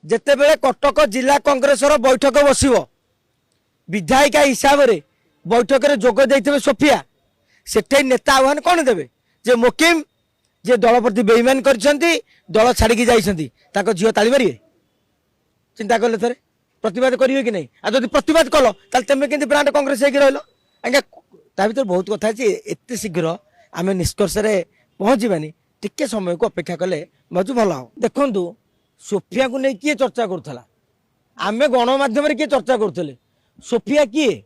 ଯେତେବେଳେ କଟକ ଜିଲ୍ଲା କଂଗ୍ରେସର ବୈଠକ ବସିବ विधायिका हिसाब से बैठक में जोग देते सोफिया से नेता आह्वान कौन देवे जे मोकिम जे दल प्रति बेईमान कर दल छाड़ी जाइए झील ताली मारे चिंता कले थे प्रतिवाद करेंगे कि नहीं आज प्रतिवाद कल तेमें के ब्रांड कांग्रेस रहा आज्ञा ता भर बहुत कथा एत शीघ्र आम निष्कर्ष पहुँचानी टिके समय को अपेक्षा कले बहुत भल हम देखु सोफिया को नहीं किए चर्चा करूला आम गणमाध्यम किए चर्चा करुले सोफिया किए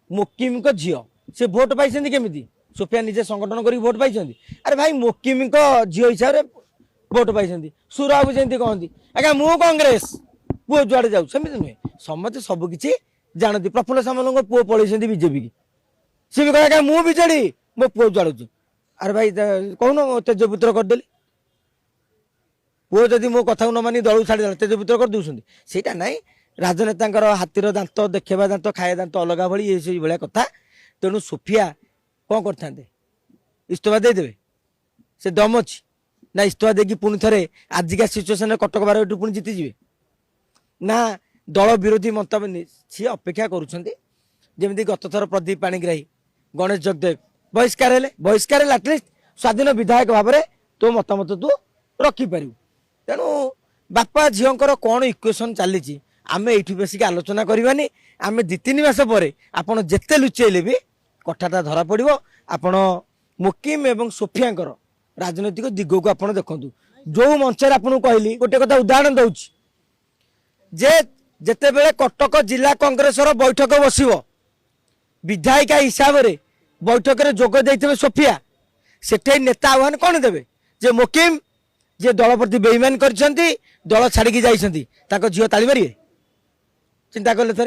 मोकिम झील से भोट पाई केमी सोफिया निजे संगठन कर भोट पाई अरे भाई मोकिम झील हिसाब से भोट पाई सुराबू जमी कहती आज्ञा मु कांग्रेस पुओ जुआड़े जाऊ सेमती नुहे समस्त सबकि जानती प्रफुल्ल सामल पुओ पलैसे बीजेपी की सी भी कह मु विजेडी मो पुओ जुआड़ू अरे भाई कहून तेजपुत्र करदेली पुओ जदि मो कथा न मानी दल छाड़ी तेजपुत्र कर दूसरा ना राजनेता हाथीर दांत देखा दांत खाया दांत अलग भाई ये भाया कथा तेणु सोफिया कौन करते इस्तफा देदेवे से दम अच्छी ना इस्तफा देकी पुणी थे आजिका सिचुएसन कटक बार पुणी जीतीजे ना दल विरोधी मंतव्य सी अपेक्षा करमती गत थर प्रदीप पाणिग्राही गणेश जगदेव बहिष्कार आटलिस्ट स्वाधीन विधायक भाव में तो मतामत तू रखिपर तेणु बापा झीर कौन इक्वेशन चली आम ये बसिक आलोचना करवानी आम 2-3 मास पर आपड़ जिते लुचेले भी कथाटा धरा पड़ आपण मोकिम एवं सोफिया राजनैतिक दिग को आप देखु जो मंच आपको कहली गोटे कथा उदाहरण दूसरी जे जेते बेले कटक जिला कांग्रेसर बैठक बसिव विधायिका हिसाब से बैठक में जोग देते सोफिया से नेता आह्वान कौन देवे जे मोकिम जे दल प्रति बेईमान कर दल छाड़ी जाइए झील ताली मारे चिंता कले थे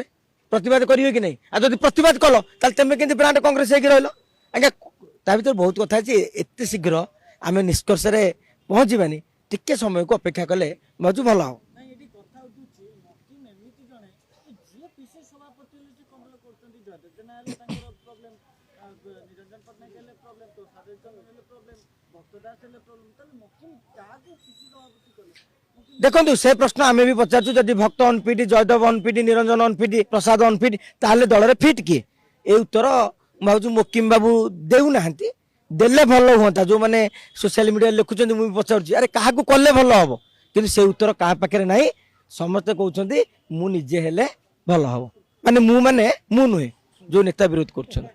प्रतिवाद करेंगे कि नहीं आज प्रतिवाद कल तेमें के ब्रांड कांग्रेस रहा आज्ञा ता भर बहुत कथा एत शीघ्र आम निष्कर्ष पहुँचानी टिके समय को अपेक्षा कले बहुत भल हम देखो से प्रश्न आम भी पचारू जदि भक्त unfit Jaydev unfit Niranjan unfit Prasad unfit ताहले दल फिट किए ए उत्तर भावुँ मोकिम बाबू देना देले भल हाँ जो मैंने सोशल मीडिया लिखुं मुझे पचार अरे क्या कले भल हम कि से उत्तर क्या पाखे ना समस्ते कहते मुझे हेले भल हम माने मु नुहे जो नेता विरोध कर